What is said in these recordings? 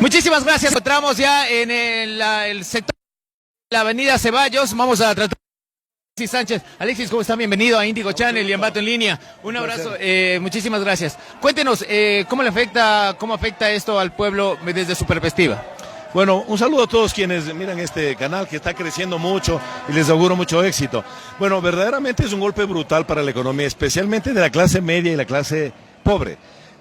Muchísimas gracias. Encontramos ya en el sector de la avenida Ceballos. Vamos a tratar. Alexis Sánchez. Alexis, ¿cómo está? Bienvenido a Índigo Channel y Ambato en línea. Un abrazo, muchísimas gracias. Cuéntenos, ¿cómo afecta esto al pueblo desde su perspectiva? Bueno, un saludo a todos quienes miran este canal que está creciendo mucho y les auguro mucho éxito. Bueno, verdaderamente es un golpe brutal para la economía, especialmente de la clase media y la clase pobre.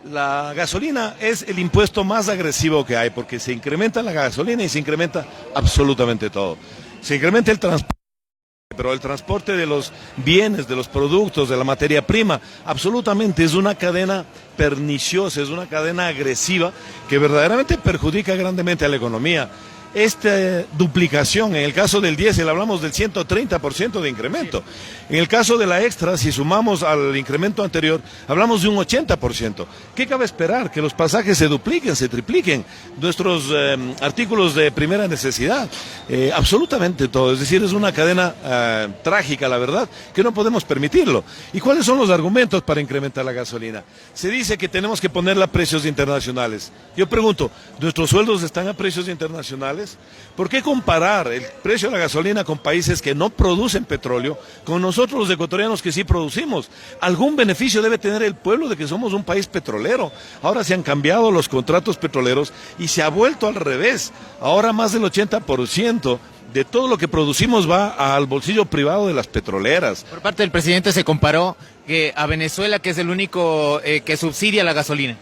La gasolina es el impuesto más agresivo que hay porque se incrementa la gasolina y se incrementa absolutamente todo. Se incrementa el transporte, pero el transporte de los bienes, de los productos, de la materia prima, absolutamente es una cadena perniciosa, es una cadena agresiva que verdaderamente perjudica grandemente a la economía. Esta duplicación, en el caso del diésel hablamos del 130% de incremento. En el caso de la extra, si sumamos al incremento anterior, hablamos de un 80%. ¿Qué cabe esperar? Que los pasajes se dupliquen, se tripliquen, nuestros artículos de primera necesidad, absolutamente todo. Es decir, es una cadena trágica, la verdad, que no podemos permitirlo. ¿Y cuáles son los argumentos para incrementar la gasolina? Se dice que tenemos que ponerla a precios internacionales. Yo pregunto, ¿nuestros sueldos están a precios internacionales? ¿Por qué comparar el precio de la gasolina con países que no producen petróleo con nosotros los ecuatorianos que sí producimos? Algún beneficio debe tener el pueblo de que somos un país petrolero. Ahora se han cambiado los contratos petroleros y se ha vuelto al revés. Ahora más del 80% de todo lo que producimos va al bolsillo privado de las petroleras. Por parte del presidente se comparó a Venezuela, que es el único que subsidia la gasolina.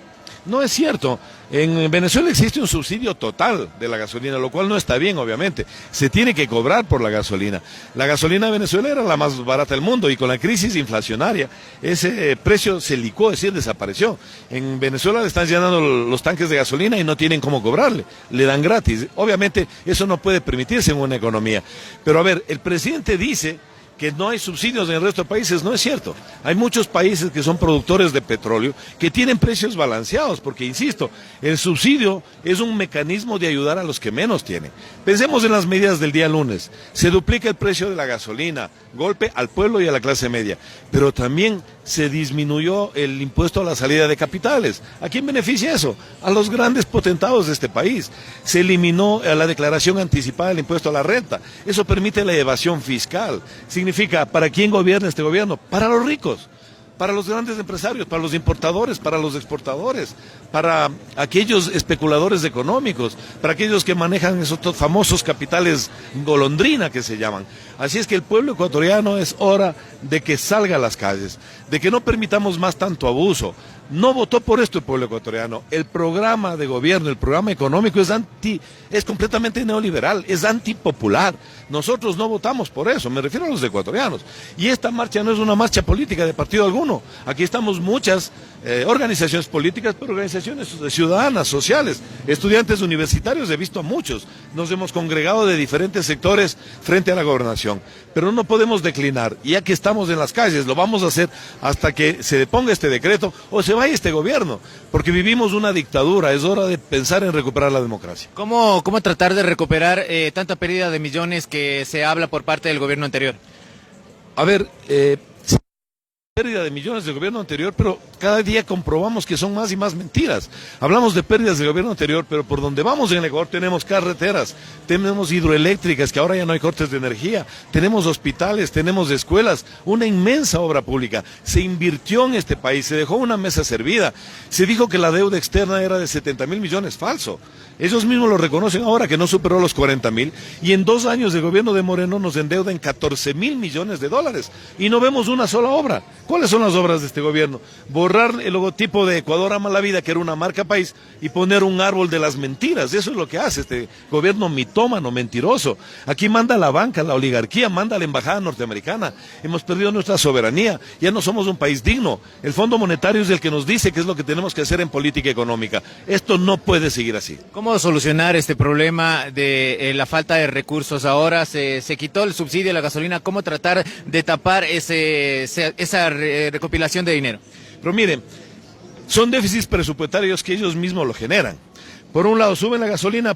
No es cierto. En Venezuela existe un subsidio total de la gasolina, lo cual no está bien, obviamente. Se tiene que cobrar por la gasolina. La gasolina de Venezuela era la más barata del mundo y con la crisis inflacionaria ese precio se licuó, es decir, desapareció. En Venezuela le están llenando los tanques de gasolina y no tienen cómo cobrarle, le dan gratis. Obviamente eso no puede permitirse en una economía. Pero a ver, el presidente dice que no hay subsidios en el resto de países, no es cierto. Hay muchos países que son productores de petróleo que tienen precios balanceados, porque insisto, el subsidio es un mecanismo de ayudar a los que menos tienen. Pensemos en las medidas del día lunes. Se duplica el precio de la gasolina, golpe al pueblo y a la clase media, pero también se disminuyó el impuesto a la salida de capitales. ¿A quién beneficia eso? A los grandes potentados de este país. Se eliminó la declaración anticipada del impuesto a la renta. Eso permite la evasión fiscal. Significa, ¿para quién gobierna este gobierno? Para los ricos, para los grandes empresarios, para los importadores, para los exportadores, para aquellos especuladores económicos, para aquellos que manejan esos famosos capitales golondrina que se llaman. Así es que el pueblo ecuatoriano es hora de que salga a las calles, de que no permitamos más tanto abuso. No votó por esto el pueblo ecuatoriano. El programa de gobierno, el programa económico es completamente neoliberal, es antipopular. Nosotros no votamos por eso, me refiero a los ecuatorianos. Y esta marcha no es una marcha política de partido alguno. Aquí estamos muchas organizaciones políticas, pero organizaciones ciudadanas, sociales, estudiantes universitarios, he visto a muchos. Nos hemos congregado de diferentes sectores frente a la gobernación. Pero no podemos declinar. Y ya que estamos en las calles, lo vamos a hacer hasta que se deponga este decreto o se vaya este gobierno, porque vivimos una dictadura, es hora de pensar en recuperar la democracia. ¿Cómo tratar de recuperar tanta pérdida de millones que se habla por parte del gobierno anterior? A ver, pérdida de millones del gobierno anterior, pero cada día comprobamos que son más y más mentiras. Hablamos de pérdidas del gobierno anterior, pero por donde vamos en el Ecuador tenemos carreteras, tenemos hidroeléctricas, que ahora ya no hay cortes de energía, tenemos hospitales, tenemos escuelas, una inmensa obra pública. Se invirtió en este país, se dejó una mesa servida, se dijo que la deuda externa era de 70.000 millones, falso. Ellos mismos lo reconocen ahora que no superó los 40.000 y en 2 años de gobierno de Moreno nos endeuda en 14.000 millones de dólares y no vemos una sola obra. ¿Cuáles son las obras de este gobierno? Borrar el logotipo de Ecuador Ama la Vida, que era una marca país, y poner un árbol de las mentiras. Eso es lo que hace este gobierno mitómano, mentiroso. Aquí manda la banca, la oligarquía, manda la embajada norteamericana. Hemos perdido nuestra soberanía, ya no somos un país digno. El Fondo Monetario es el que nos dice qué es lo que tenemos que hacer en política económica. Esto no puede seguir así. ¿Cómo solucionar este problema de la falta de recursos? Ahora se quitó el subsidio a la gasolina. ¿Cómo tratar de tapar esa recopilación de dinero? Pero miren, son déficits presupuestarios que ellos mismos lo generan. Por un lado, suben la gasolina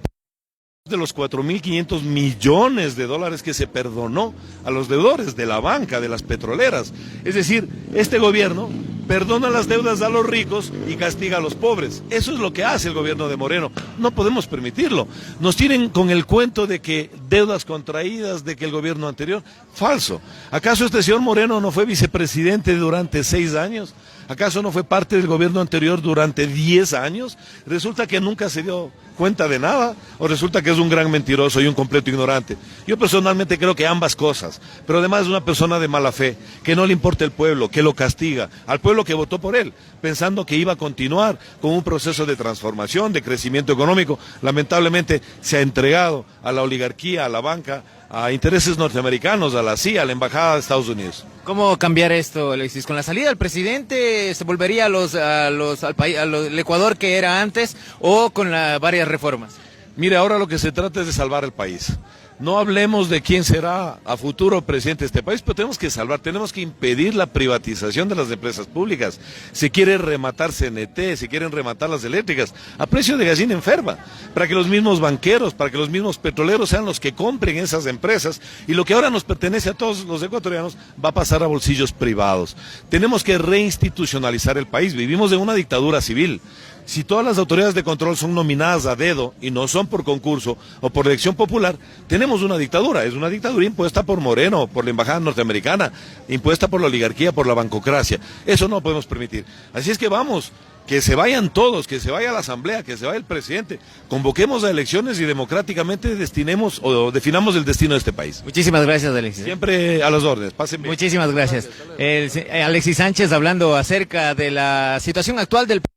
de los 4.500 millones de dólares que se perdonó a los deudores de la banca, de las petroleras. Es decir, este gobierno perdona las deudas a los ricos y castiga a los pobres. Eso es lo que hace el gobierno de Moreno. No podemos permitirlo. Nos tienen con el cuento de que deudas contraídas, de que el gobierno anterior, falso. ¿Acaso este señor Moreno no fue vicepresidente durante 6 años? ¿Acaso no fue parte del gobierno anterior durante 10 años? Resulta que nunca se dio cuenta de nada, o resulta que es un gran mentiroso y un completo ignorante. Yo personalmente creo que ambas cosas, pero además es una persona de mala fe, que no le importa el pueblo, que lo castiga, al pueblo que votó por él, pensando que iba a continuar con un proceso de transformación, de crecimiento económico. Lamentablemente se ha entregado a la oligarquía, a la banca, a intereses norteamericanos, a la CIA, a la Embajada de Estados Unidos. ¿Cómo cambiar esto, Alexis? ¿Con la salida del presidente se volvería al Ecuador que era antes o con varias reformas? Mire, ahora lo que se trata es de salvar el país. No hablemos de quién será a futuro presidente de este país, pero tenemos que salvar, tenemos que impedir la privatización de las empresas públicas. Se quiere rematar CNT, se quieren rematar las eléctricas a precio de gallina enferma, para que los mismos banqueros, para que los mismos petroleros sean los que compren esas empresas, y lo que ahora nos pertenece a todos los ecuatorianos va a pasar a bolsillos privados. Tenemos que reinstitucionalizar el país, vivimos en una dictadura civil. Si todas las autoridades de control son nominadas a dedo y no son por concurso o por elección popular, tenemos una dictadura. Es una dictadura impuesta por Moreno, por la embajada norteamericana, impuesta por la oligarquía, por la bancocracia. Eso no lo podemos permitir. Así es que vamos, que se vayan todos, que se vaya la asamblea, que se vaya el presidente. Convoquemos a elecciones y democráticamente definamos el destino de este país. Muchísimas gracias, Alexis. Siempre a las órdenes. Pasen bien. Muchísimas gracias. Alexis Sánchez hablando acerca de la situación actual del país.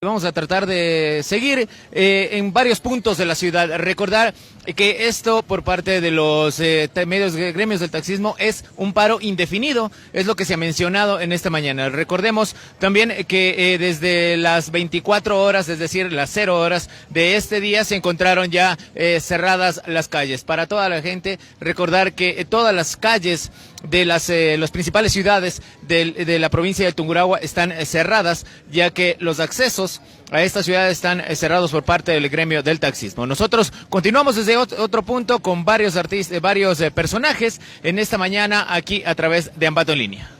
Vamos a tratar de seguir en varios puntos de la ciudad. Recordar que esto por parte de los gremios del taxismo es un paro indefinido, es lo que se ha mencionado en esta mañana. Recordemos también que desde las 24 horas, es decir, las 0 horas de este día, se encontraron ya cerradas las calles. Para toda la gente, recordar que todas las calles de las principales ciudades de la provincia de Tungurahua están cerradas, ya que los accesos a esta ciudad están cerrados por parte del gremio del taxismo. Nosotros continuamos desde otro punto con varios personajes en esta mañana aquí a través de Ambato en Línea.